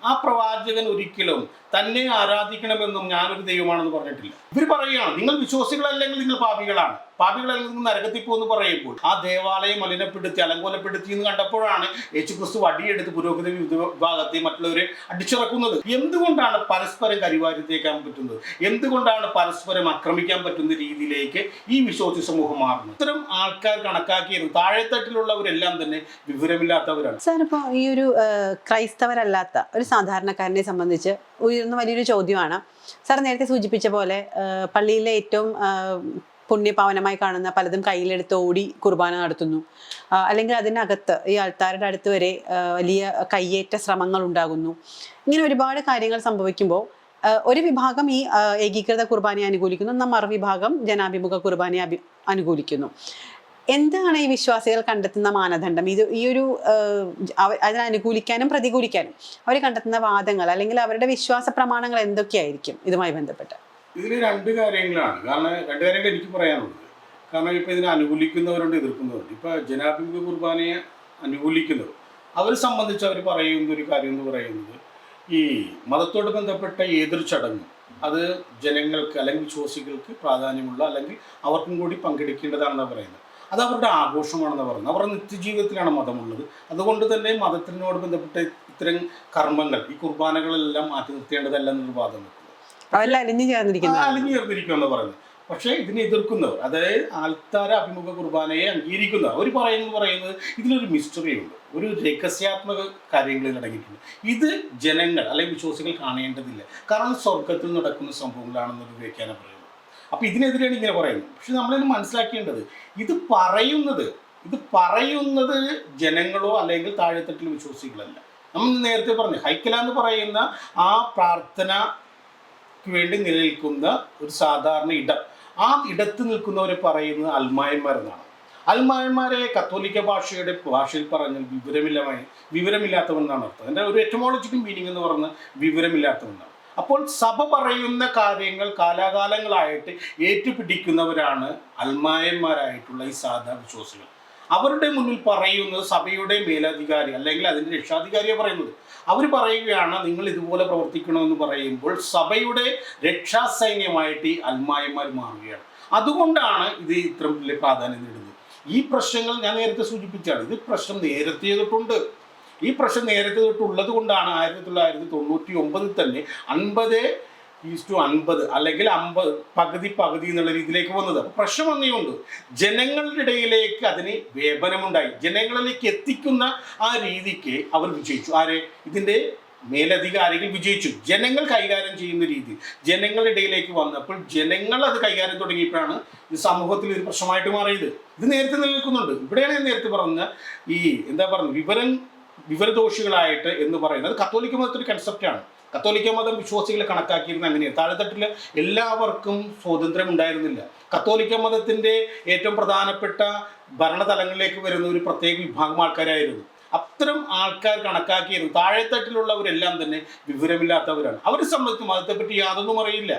ആ പ്രവാചകൻ ഒരിക്കലും തന്നെ ആരാധിക്കണമെന്നും ഞാനൊരു ദൈവമാണെന്ന് പറഞ്ഞിട്ടില്ല. ഇവർ പറയുകയാണ് നിങ്ങൾ വിശ്വാസികളല്ലെങ്കിൽ നിങ്ങൾ പാപികളാണ്, പാപികളല്ലെങ്കിൽ നിങ്ങൾ നരകത്തിൽ പോകുമെന്ന് പറയുമ്പോൾ ആ ദേവാലയം മലിനപ്പെടുത്തി അലങ്കോലപ്പെടുത്തി എന്ന് കണ്ടപ്പോഴാണ് യേശുക്രിസ്തു വടിയെടുത്ത് പുരോഹിത വിഭാഗത്തെ മറ്റുള്ളവരെ അടിച്ചിറക്കുന്നത്. എന്തുകൊണ്ടാണ് പരസ്പരം കരിവാരിത്തേക്കാൻ പറ്റുന്നത്? എന്തുകൊണ്ടാണ് പരസ്പരം ആക്രമിക്കാൻ പറ്റുന്ന രീതിയിലേക്ക് ഈ വിശ്വാസി സമൂഹം മാറുന്നത്? ഇത്തരം ആൾക്കാർ കണക്കാക്കിയത് താഴെത്തട്ടിലുള്ളവരെല്ലാം തന്നെ വിവരമില്ലാത്തവരാണ്. സാർ, ഇപ്പോൾ ഈ ഒരു ക്രൈസ്തവരല്ലാത്ത ഒരു സാധാരണക്കാരനെ സംബന്ധിച്ച് ഉയർന്ന വലിയൊരു ചോദ്യമാണ്. സാർ നേരത്തെ സൂചിപ്പിച്ച പോലെ പള്ളിയിലെ ഏറ്റവും പുണ്യപാവനമായി കാണുന്ന പലതും കയ്യിലെടുത്ത് ഓടി കുർബാന നടത്തുന്നു, അല്ലെങ്കിൽ അതിനകത്ത് ഈ ആൾക്കാരുടെ അടുത്ത് വരെ വലിയ കയ്യേറ്റ ശ്രമങ്ങൾ ഉണ്ടാകുന്നു. ഇങ്ങനെ ഒരുപാട് കാര്യങ്ങൾ സംഭവിക്കുമ്പോൾ ഒരു വിഭാഗം ഈ ഏകീകൃത കുർബാനയെ അനുകൂലിക്കുന്നു, എന്നാൽ മറുവിഭാഗം ജനാഭിമുഖ കുർബാനയെ അനുകൂലിക്കുന്നു. എന്താണ് ഈ വിശ്വാസികൾ കണ്ടെത്തുന്ന മാനദണ്ഡം? ഈ ഒരു അതിനെ അനുകൂലിക്കാനും പ്രതികൂലിക്കാനും അവർ കണ്ടെത്തുന്ന വാദങ്ങൾ അല്ലെങ്കിൽ അവരുടെ വിശ്വാസ പ്രമാണങ്ങൾ എന്തൊക്കെയായിരിക്കും ഇതുമായി ബന്ധപ്പെട്ട്? ഇതിൽ രണ്ട് കാര്യങ്ങളാണ്. രണ്ട് കാര്യങ്ങൾ എനിക്ക് പറയാനുള്ളത്. കാരണം ഇപ്പോൾ ഇതിനെ അനുകൂലിക്കുന്നവരുണ്ട്, എതിർക്കുന്നവരുണ്ട്. ഇപ്പോൾ ജനാഭിമുഖ കുർബാനയെ അനുകൂലിക്കുന്നവർ അവരെ സംബന്ധിച്ച് അവർ പറയുന്ന ഒരു കാര്യം എന്ന് പറയുന്നത്, ഈ മതത്തോട് ബന്ധപ്പെട്ട ഏതൊരു ചടങ്ങും അത് ജനങ്ങൾക്ക് അല്ലെങ്കിൽ വിശ്വാസികൾക്ക് പ്രാധാന്യമുള്ള അല്ലെങ്കിൽ അവർക്കും കൂടി പങ്കെടുക്കേണ്ടതാണെന്നാണ് പറയുന്നത്. അത് അവരുടെ ആഘോഷമാണെന്ന് പറയുന്നത്. അവരുടെ നിത്യജീവിതത്തിലാണ് മതമുള്ളത്. അതുകൊണ്ട് തന്നെ മതത്തിനോട് ബന്ധപ്പെട്ട ഇത്തരം കർമ്മങ്ങൾ, ഈ കുർബാനകളെല്ലാം മാറ്റി നിർത്തേണ്ടതല്ല എന്നൊരു വാദം വെക്കുന്നത്. അലിഞ്ഞു ചേർന്നിരിക്കുമെന്ന് പറയുന്നത്. പക്ഷേ ഇതിനെ എതിർക്കുന്നവർ, അതായത് ആൾക്കാരെ അഭിമുഖ കുർബാനയെ അംഗീകരിക്കുന്നവർ, അവർ പറയുന്നത് ഇതിലൊരു മിസ്റ്ററി ഉണ്ട്, ഒരു രഹസ്യാത്മക കാര്യങ്ങളിൽ അടങ്ങിയിട്ടുണ്ട്. ഇത് ജനങ്ങൾ അല്ലെങ്കിൽ വിശ്വാസികൾ കാണേണ്ടതില്ല, കാരണം സ്വർഗത്തിൽ നടക്കുന്ന സംഭവങ്ങളാണെന്നൊരു വ്യാഖ്യാനം പറയുന്നത്. അപ്പോൾ ഇതിനെതിരെയാണ് ഇങ്ങനെ പറയുന്നത്. പക്ഷെ നമ്മളിത് മനസ്സിലാക്കേണ്ടത്, ഇത് പറയുന്നത് ജനങ്ങളോ അല്ലെങ്കിൽ താഴെത്തട്ടിലെ വിശ്വാസികളല്ല. നമ്മൾ നേരത്തെ പറഞ്ഞു ഹൈക്കല എന്ന് പറയുന്ന ആ പ്രാർത്ഥനയ്ക്ക് വേണ്ടി നിലനിൽക്കുന്ന ഒരു സാധാരണ ഇടം, ആ ഇടത്ത് നിൽക്കുന്നവരെ പറയുന്നത് അൽമായന്മാരെന്നാണ്. അൽമായന്മാരെ കത്തോലിക്ക ഭാഷയിൽ പറഞ്ഞാൽ വിവരമില്ലാത്തവെന്നാണ് അർത്ഥം. എൻ്റെ ഒരു എറ്റമോളജിക്കൽ മീനിങ് എന്ന് പറഞ്ഞാൽ വിവരമില്ലാത്തവെന്നാണ്. അപ്പോൾ സഭ പറയുന്ന കാര്യങ്ങൾ കാലാകാലങ്ങളായിട്ട് ഏറ്റുപിടിക്കുന്നവരാണ് അൽമായന്മാരായിട്ടുള്ള ഈ സാധാ വിശ്വാസികൾ. അവരുടെ മുന്നിൽ പറയുന്നത് സഭയുടെ മേലധികാരി അല്ലെങ്കിൽ അതിൻ്റെ രക്ഷാധികാരിയെ പറയുന്നത്. അവർ പറയുകയാണ് നിങ്ങൾ ഇതുപോലെ പ്രവർത്തിക്കണമെന്ന് പറയുമ്പോൾ സഭയുടെ രക്ഷാസൈന്യമായിട്ട് ഈ അൽമായന്മാർ മാറുകയാണ്. അതുകൊണ്ടാണ് ഇത് ഇത്ര വലിയ പ്രാധാന്യം നേടുന്നത്. ഈ പ്രശ്നങ്ങൾ ഞാൻ നേരത്തെ സൂചിപ്പിച്ചാണ്. ഇത് പ്രശ്നം നേരത്തെ തൊട്ടുണ്ട്. ഈ പ്രശ്നം നേരത്തെ തൊട്ടുള്ളത് കൊണ്ടാണ് 1999 തന്നെ 50:50 അല്ലെങ്കിൽ 50 പകുതി എന്നുള്ള രീതിയിലേക്ക് വന്നത്. അപ്പോൾ പ്രശ്നം വന്നതുകൊണ്ട് ജനങ്ങളുടെ ഇടയിലേക്ക് അതിന് വ്യാപനമുണ്ടായി. ജനങ്ങളിലേക്ക് എത്തിക്കുന്ന ആ രീതിക്ക് അവർ വിജയിച്ചു. ഇതിൻ്റെ മേലധികാരികൾ വിജയിച്ചു. ജനങ്ങൾ കൈകാര്യം ചെയ്യുന്ന രീതി ജനങ്ങളുടെ ഇടയിലേക്ക് വന്നപ്പോൾ ജനങ്ങൾ അത് കൈകാര്യം തുടങ്ങിയപ്പോഴാണ് ഇത് സമൂഹത്തിൽ ഒരു പ്രശ്നമായിട്ട് മാറിയത്. ഇത് നേരത്തെ നിലനിൽക്കുന്നുണ്ട്. ഇവിടെയാണ് ഞാൻ നേരത്തെ പറഞ്ഞ ഈ വിവരദോഷികളായിട്ട് എന്ന് പറയുന്നത് കത്തോലിക്ക മതത്തിൻ്റെ കൺസെപ്റ്റാണ്. കത്തോലിക്ക മതം വിശ്വാസികളെ കണക്കാക്കിയിരുന്ന അങ്ങനെയാണ്. താഴെത്തട്ടിൽ എല്ലാവർക്കും സ്വാതന്ത്ര്യം ഉണ്ടായിരുന്നില്ല. കത്തോലിക്ക മതത്തിൻ്റെ ഏറ്റവും പ്രധാനപ്പെട്ട ഭരണതലങ്ങളിലേക്ക് വരുന്ന ഒരു പ്രത്യേക വിഭാഗം ആൾക്കാരായിരുന്നു. അത്തരം ആൾക്കാർ കണക്കാക്കിയിരുന്നു താഴെത്തട്ടിലുള്ളവരെല്ലാം തന്നെ വിവരമില്ലാത്തവരാണ്. അവരെ സംബന്ധിച്ച് മതത്തെപ്പറ്റി യാതൊന്നും അറിയില്ല.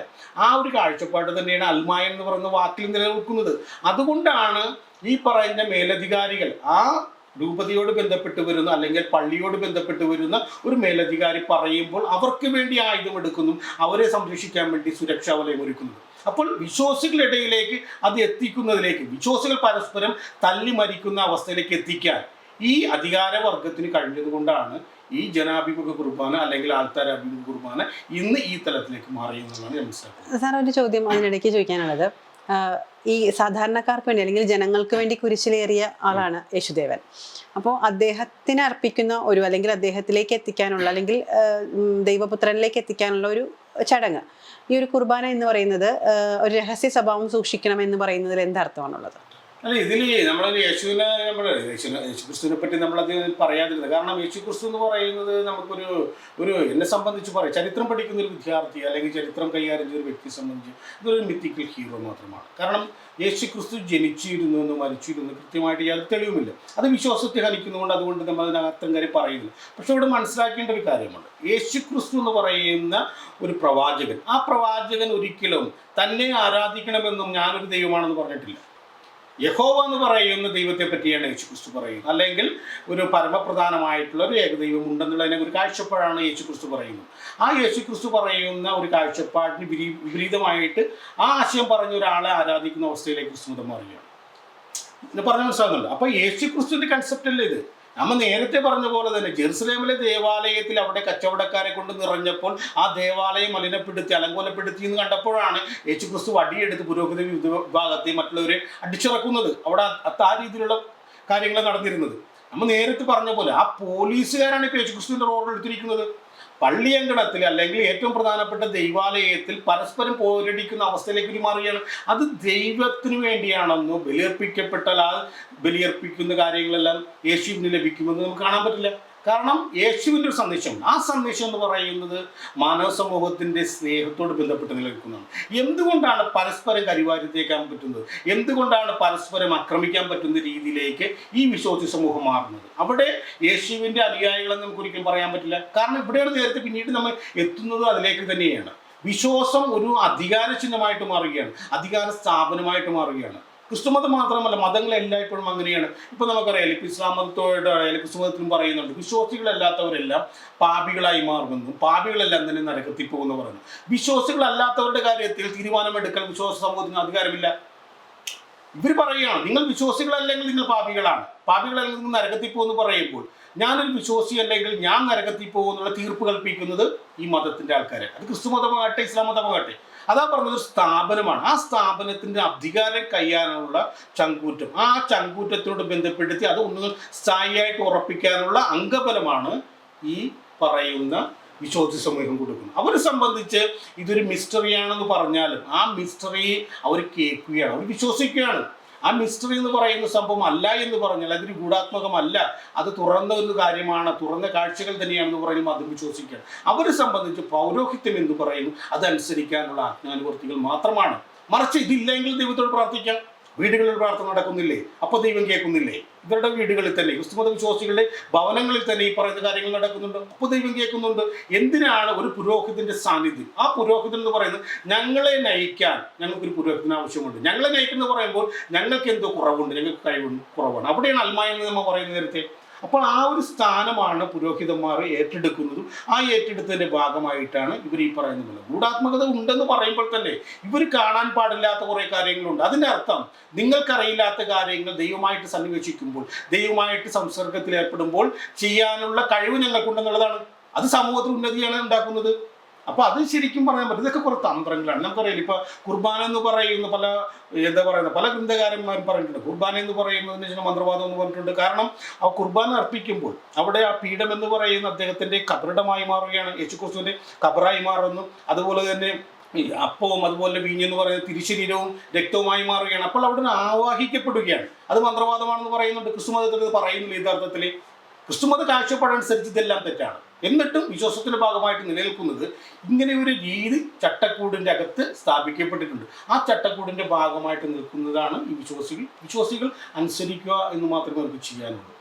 ആ ഒരു കാഴ്ചപ്പാട് തന്നെയാണ് അൽമായ എന്ന് പറയുന്ന വാക്കിൽ നിലനിൽക്കുന്നത്. അതുകൊണ്ടാണ് ഈ പറയുന്ന മേലധികാരികൾ ആ രൂപതയോട് ബന്ധപ്പെട്ട് വരുന്ന അല്ലെങ്കിൽ പള്ളിയോട് ബന്ധപ്പെട്ട് വരുന്ന ഒരു മേലധികാരി പറയുമ്പോൾ അവർക്ക് വേണ്ടി ആയുധമെടുക്കുന്നു, അവരെ സംരക്ഷിക്കാൻ വേണ്ടി സുരക്ഷാ വലയം ഒരുക്കുന്നത്. അപ്പോൾ വിശ്വാസികളുടെ ഇടയിലേക്ക് അത് എത്തിക്കുന്നതിലേക്ക്, വിശ്വാസികൾ പരസ്പരം തല്ലി മരിക്കുന്ന അവസ്ഥയിലേക്ക് എത്തിക്കാൻ ഈ അധികാരവർഗത്തിന് കഴിഞ്ഞതുകൊണ്ടാണ് ഈ ജനാഭിമുഖ കുർബാന അല്ലെങ്കിൽ ആൾക്കാരഭിമുഖ കുർബാന ഇന്ന് ഈ തലത്തിലേക്ക് മാറിയെന്നുള്ളതാണ് ഞാൻ മനസ്സിലാക്കുന്നത്. സാർ, ഒരു ചോദ്യം അതിനിടയ്ക്ക് ചോദിക്കാനുള്ളത്, ഈ സാധാരണക്കാർക്ക് വേണ്ടി അല്ലെങ്കിൽ ജനങ്ങൾക്ക് വേണ്ടി കുരിശിലേറിയ ആളാണ് യേശുദേവൻ. അപ്പോൾ അദ്ദേഹത്തിന് അർപ്പിക്കുന്ന ഒരു അല്ലെങ്കിൽ അദ്ദേഹത്തിലേക്ക് എത്തിക്കാനുള്ള അല്ലെങ്കിൽ ദൈവപുത്രനിലേക്ക് എത്തിക്കാനുള്ള ഒരു ചടങ്ങ്, ഈ ഒരു കുർബാന എന്ന് പറയുന്നത് ഒരു രഹസ്യ സ്വഭാവം സൂക്ഷിക്കണം എന്ന് പറയുന്നതിൽ എന്തർത്ഥമാണുള്ളത്? അല്ല, ഇതിൽ യേശുക്രിസ്തുവിനെ പറ്റി നമ്മളത് പറയാതിരുന്നത് കാരണം യേശുക്രിസ്തു എന്ന് പറയുന്നത് നമുക്കൊരു എന്നെ സംബന്ധിച്ച് പറയാം, ചരിത്രം പഠിക്കുന്ന ഒരു വിദ്യാർത്ഥി അല്ലെങ്കിൽ ചരിത്രം കൈകാര്യം ചെയ്ത ഒരു വ്യക്തിയെ സംബന്ധിച്ച് ഇതൊരു മിത്തിക്കൽ ഹീറോ മാത്രമാണ്. കാരണം യേശുക്രിസ്തു ജനിച്ചിരുന്നു എന്ന് മരിച്ചിരുന്നു കൃത്യമായിട്ട് യാതൊരു തെളിവുമില്ല. അത് വിശ്വാസത്തെ ഹനിക്കുന്നതുകൊണ്ട് അതുകൊണ്ട് നമ്മൾ അതിനകത്തും കാര്യം പറയുന്നില്ല. പക്ഷെ ഇവിടെ മനസ്സിലാക്കേണ്ട ഒരു കാര്യമുണ്ട്. യേശുക്രിസ്തു എന്ന് പറയുന്ന ഒരു പ്രവാചകൻ, ആ പ്രവാചകൻ ഒരിക്കലും തന്നെ ആരാധിക്കണമെന്നും ഞാനൊരു ദൈവമാണെന്ന് പറഞ്ഞിട്ടില്ല. യഹോവ എന്ന് പറയുന്ന ദൈവത്തെ പറ്റിയാണ് യേശുക്രിസ്തു പറയുന്നത്. അല്ലെങ്കിൽ ഒരു പരമപ്രധാനമായിട്ടുള്ള ഒരു ഏകദൈവം ഉണ്ടെന്നുള്ളതിനെ ഒരു കാഴ്ചപ്പാടാണ് യേശുക്രിസ്തു പറയുന്നത്. ആ യേശുക്രിസ്തു പറയുന്ന ഒരു കാഴ്ചപ്പാടിന് വിപരീതമായിട്ട് ആ ആശയം പറഞ്ഞ ഒരാളെ ആരാധിക്കുന്ന അവസ്ഥയിലേക്ക് ക്രിസ്തുമതം മാറുകയാണ്. ഇത് പറഞ്ഞ മനസ്സിലാകുന്നുണ്ട്. അപ്പോൾ യേശുക്രിസ്തുവിൻ്റെ കൺസെപ്റ്റ് അല്ലേ ഇത്. നമ്മൾ നേരത്തെ പറഞ്ഞ പോലെ തന്നെ ജെറുസലേമിലെ ദേവാലയത്തിൽ അവിടെ കച്ചവടക്കാരെ കൊണ്ട് നിറഞ്ഞപ്പോൾ ആ ദേവാലയം മലിനപ്പെടുത്തി അലങ്കോലപ്പെടുത്തി എന്ന് കണ്ടപ്പോഴാണ് യേശുക്രിസ്തു വടിയെടുത്ത് പുരോഹിത വിഭാഗത്തെ മറ്റുള്ളവരെ അടിച്ചിറക്കുന്നത്. അവിടെ ആ രീതിയിലുള്ള കാര്യങ്ങൾ നടന്നിരുന്നത്. നമ്മൾ നേരത്തെ പറഞ്ഞ പോലെ ആ പോലീസുകാരാണ് ഇപ്പോൾ യേശുക്രിസ്തുവിൻ്റെ റോൾ എടുത്തിരിക്കുന്നത്. പള്ളിയങ്കണത്തിൽ അല്ലെങ്കിൽ ഏറ്റവും പ്രധാനപ്പെട്ട ദൈവാലയത്തിൽ പരസ്പരം പോരടിക്കുന്ന അവസ്ഥയിലേക്ക് മാറുകയാണ്. അത് ദൈവത്തിന് വേണ്ടിയാണെന്നോ ബലിയർപ്പിക്കപ്പെട്ടാൽ ആ ബലിയർപ്പിക്കുന്ന കാര്യങ്ങളെല്ലാം യേശുവിന് ലഭിക്കുമെന്ന് നമുക്ക് കാണാൻ പറ്റില്ല. കാരണം യേശുവിൻ്റെ ഒരു സന്ദേശം, ആ സന്ദേശം എന്ന് പറയുന്നത് മാനവ സമൂഹത്തിൻ്റെ സ്നേഹത്തോട് ബന്ധപ്പെട്ട് നിലനിൽക്കുന്നതാണ്. എന്തുകൊണ്ടാണ് പരസ്പരം കരിവാരിത്തേക്കാൻ പറ്റുന്നത്, എന്തുകൊണ്ടാണ് പരസ്പരം ആക്രമിക്കാൻ പറ്റുന്ന രീതിയിലേക്ക് ഈ വിശ്വാസി സമൂഹം മാറുന്നത്? അവിടെ യേശുവിൻ്റെ അനുയായികളെന്ന് നമുക്ക് ഒരിക്കലും പറയാൻ പറ്റില്ല. കാരണം ഇവിടെയാണ് നേരത്തെ പിന്നീട് നമ്മൾ എത്തുന്നത് അതിലേക്ക് തന്നെയാണ്. വിശ്വാസം ഒരു അധികാര ചിഹ്നമായിട്ട് മാറുകയാണ്, അധികാര സ്ഥാപനമായിട്ട് മാറുകയാണ്. ക്രിസ്തുമതം മാത്രമല്ല, മതങ്ങളെല്ലായ്പ്പോഴും അങ്ങനെയാണ്. ഇപ്പോൾ നമുക്കറിയാം, ഇപ്പോൾ ഇസ്ലാം മതത്തോട് ക്രിസ്തുമതത്തിലും പറയുന്നുണ്ട് വിശ്വാസികളല്ലാത്തവരെല്ലാം പാപികളായി മാറുമെന്നും പാപികളെല്ലാം തന്നെ നരകത്തിൽ പോകുന്നു പറഞ്ഞു. വിശ്വാസികളല്ലാത്തവരുടെ കാര്യത്തിൽ തീരുമാനമെടുക്കാൻ വിശ്വാസ സമൂഹത്തിന് അധികാരമില്ല. ഇവർ പറയുകയാണ് നിങ്ങൾ വിശ്വാസികളല്ലെങ്കിൽ നിങ്ങൾ പാപികളാണ്, പാപികളല്ലെങ്കിൽ നിങ്ങൾ നരകത്തിൽ പോകുമെന്ന് പറയുമ്പോൾ ഞാനൊരു വിശ്വാസി അല്ലെങ്കിൽ ഞാൻ നരകത്തിൽ പോകുന്നുള്ള തീർപ്പ് കൽപ്പിക്കുന്നത് ഈ മതത്തിൻ്റെ ആൾക്കാരെ. അത് ക്രിസ്തു മതമാകട്ടെ ഇസ്ലാം മതമാകട്ടെ, അതാ പറഞ്ഞത് സ്ഥാപനമാണ്. ആ സ്ഥാപനത്തിൻ്റെ അധികാരം കയ്യാനുള്ള ചങ്കൂറ്റം, ആ ചങ്കൂറ്റത്തോട് ബന്ധപ്പെടുത്തി അത് ഒന്ന് സ്ഥായിയായിട്ട് ഉറപ്പിക്കാനുള്ള അംഗബലമാണ് ഈ പറയുന്ന വിശ്വാസി സമൂഹം കൊടുക്കുന്നത്. അവരെ സംബന്ധിച്ച് ഇതൊരു മിസ്റ്ററിയാണെന്ന് പറഞ്ഞാലും ആ മിസ്റ്ററി അവർ കേൾക്കുകയാണ്, അവർ വിശ്വസിക്കുകയാണ്. ആ മിസ്റ്ററി എന്ന് പറയുന്ന സംഭവം അല്ല എന്ന് പറഞ്ഞാൽ അതൊരു ഗൂഢാത്മകമല്ല, അത് തുറന്ന ഒരു കാര്യമാണ്, തുറന്ന കാഴ്ചകൾ തന്നെയാണെന്ന് പറയുമ്പോൾ അതും വിശ്വസിക്കുകയാണ്. അവരെ സംബന്ധിച്ച് പൗരോഹിത്യം എന്ന് പറയുന്നു അതനുസരിക്കാനുള്ള ആജ്ഞാനുവർത്തികൾ മാത്രമാണ്. മറിച്ച് ഇതില്ലെങ്കിൽ ദൈവത്തോട് പ്രാർത്ഥിക്കാം. വീടുകളിൽ പ്രാർത്ഥന നടക്കുന്നില്ലേ, അപ്പോൾ ദൈവം കേൾക്കുന്നില്ലേ? ഇവരുടെ വീടുകളിൽ തന്നെ ക്രിസ്തുമത വിശ്വാസികളുടെ ഭവനങ്ങളിൽ തന്നെ ഈ പറയുന്ന കാര്യങ്ങൾ നടക്കുന്നുണ്ട്, അപ്പോൾ ദൈവം കേൾക്കുന്നുണ്ട്. എന്തിനാണ് ഒരു പുരോഹിതന്റെ സാന്നിധ്യം? ആ പുരോഹിതൻ എന്ന് പറയുന്നത് ഞങ്ങളെ നയിക്കാൻ ഞങ്ങൾക്കൊരു പുരോഹിതന് ആവശ്യമുണ്ട്. ഞങ്ങളെ നയിക്കുന്നു പറയുമ്പോൾ ഞങ്ങൾക്ക് എന്തോ കുറവുണ്ട്, ഞങ്ങൾക്ക് കഴിവുണ്ട്, കുറവാണ്. അവിടെയാണ് അൽമായ എന്ന് നമ്മൾ പറയുന്ന നേരത്തെ. അപ്പോൾ ആ ഒരു സ്ഥാനമാണ് പുരോഹിതന്മാർ ഏറ്റെടുക്കുന്നതും ആ ഏറ്റെടുത്തതിൻ്റെ ഭാഗമായിട്ടാണ് ഇവർ ഈ പറയുന്നത്. ഗൂഢാത്മകത ഉണ്ടെന്ന് പറയുമ്പോൾ തന്നെ ഇവർ കാണാൻ പാടില്ലാത്ത കുറേ കാര്യങ്ങളുണ്ട്. അതിൻ്റെ അർത്ഥം നിങ്ങൾക്കറിയില്ലാത്ത കാര്യങ്ങൾ ദൈവമായിട്ട് സന്നിവേശിക്കുമ്പോൾ, ദൈവമായിട്ട് സംസർഗത്തിൽ ഏർപ്പെടുമ്പോൾ ചെയ്യാനുള്ള കഴിവ് ഞങ്ങൾക്കുണ്ടെന്നുള്ളതാണ്. അത് സമൂഹത്തിൽ ഉന്നതിയാണ് ഉണ്ടാക്കുന്നത്. അപ്പോൾ അത് ശരിക്കും പറയാൻ പറ്റും. ഇതൊക്കെ കുറേ തന്ത്രങ്ങളാണ്. നമുക്കറിയില്ല, ഇപ്പോൾ കുർബാന എന്ന് പറയുന്ന പല ഗ്രന്ഥകാരന്മാരും പറഞ്ഞിട്ടുണ്ട്. കുർബാന എന്ന് പറയുന്നതിന് ചില മന്ത്രവാദം എന്ന് പറഞ്ഞിട്ടുണ്ട്. കാരണം ആ കുർബാന അർപ്പിക്കുമ്പോൾ അവിടെ ആ പീഠം എന്ന് പറയുന്ന അദ്ദേഹത്തിൻ്റെ കബറിടമായി മാറുകയാണ്, യേശുക്രിസ്തുവിൻ്റെ കബറായി മാറുന്നു. അതുപോലെ തന്നെ അപ്പവും അതുപോലെ വീഞ്ഞെന്ന് പറയുന്ന തിരുശരീരവും രക്തവുമായി മാറുകയാണ്. അപ്പോൾ അവിടെ നിന്ന് ആവാഹിക്കപ്പെടുകയാണ്. അത് മന്ത്രവാദമാണെന്ന് പറയുന്നുണ്ട്. ക്രിസ്തുമതത്തിൽ ഇത് പറയുന്നില്ല. യഥാർത്ഥത്തിൽ ക്രിസ്തുമത കാഴ്ചപ്പാടനുസരിച്ച് ഇതെല്ലാം തെറ്റാണ്. എന്നിട്ടും വിശ്വാസത്തിൻ്റെ ഭാഗമായിട്ട് നിലനിൽക്കുന്നത് ഇങ്ങനെ ഒരു രീതി ചട്ടക്കൂടിൻ്റെ അകത്ത് സ്ഥാപിക്കപ്പെട്ടിട്ടുണ്ട്. ആ ചട്ടക്കൂടിൻ്റെ ഭാഗമായിട്ട് നിൽക്കുന്നതാണ് ഈ വിശ്വാസികൾ അനുസരിക്കുക എന്ന് മാത്രമേ നമുക്ക് ചെയ്യാനുള്ളൂ.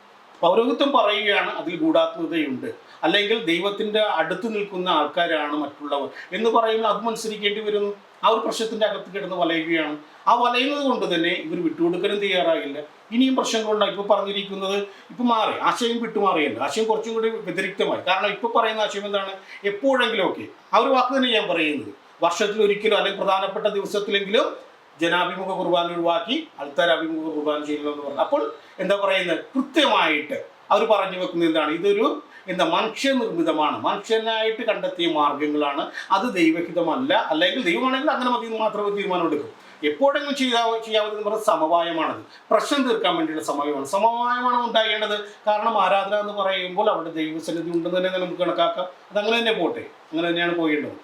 പൗരോഹിത്യം പറയുകയാണ് അതിൽ ഗൂഢാത്മകതയുണ്ട്, അല്ലെങ്കിൽ ദൈവത്തിൻ്റെ അടുത്ത് നിൽക്കുന്ന ആൾക്കാരാണ് മറ്റുള്ളവർ എന്ന് പറയുമ്പോൾ അതും അനുസരിക്കേണ്ടി വരുന്നു. ആ ഒരു പ്രശ്നത്തിൻ്റെ അകത്ത് കിടന്ന് വലയുകയാണ്. ആ വലയുന്നത് കൊണ്ട് തന്നെ ഇവർ വിട്ടുകൊടുക്കാനും തയ്യാറാകില്ല. ഇനിയും പ്രശ്നങ്ങളുണ്ടായി. ഇപ്പോൾ പറഞ്ഞിരിക്കുന്നത് ഇപ്പം മാറി, ആശയം വിട്ടുമാറിയല്ല, ആശയം കുറച്ചും കൂടി വ്യതിരിക്തമായി. കാരണം ഇപ്പോൾ പറയുന്ന ആശയം എന്താണ്? എപ്പോഴെങ്കിലും ഒക്കെ ആ ഒരു വാക്ക് തന്നെ ഞാൻ പറയുന്നത്, വർഷത്തിലൊരിക്കലും അല്ലെങ്കിൽ പ്രധാനപ്പെട്ട ദിവസത്തിലെങ്കിലും ജനാഭിമുഖ കുർബാന ഒഴിവാക്കി അൾത്താരാഭിമുഖ കുർബാന ചെയ്യണമെന്ന് പറഞ്ഞു. അപ്പോൾ എന്താ പറയുന്നത്? കൃത്യമായിട്ട് അവർ പറഞ്ഞു വെക്കുന്നത് എന്താണ്? ഇതൊരു മനുഷ്യനിർമ്മിതമാണ്, മനുഷ്യനായിട്ട് കണ്ടെത്തിയ മാർഗങ്ങളാണ്, അത് ദൈവഹിതമല്ല. അല്ലെങ്കിൽ ദൈവമാണെങ്കിൽ അങ്ങനെ മതി എന്ന് മാത്രമേ തീരുമാനമെടുക്കും. എപ്പോഴെങ്കിലും ചെയ്യാവുന്നതെന്ന് പറഞ്ഞാൽ സമവായമാണത്. പ്രശ്നം തീർക്കാൻ വേണ്ടിയുള്ള സമവായമാണ് ഉണ്ടാകേണ്ടത്. കാരണം ആരാധന എന്ന് പറയുമ്പോൾ അവിടെ ദൈവസന്നിധി ഉണ്ടെന്ന് തന്നെ നമുക്ക് കണക്കാക്കാം. അതങ്ങനെ തന്നെ പോട്ടെ, അങ്ങനെ തന്നെയാണ് പോകേണ്ടത്.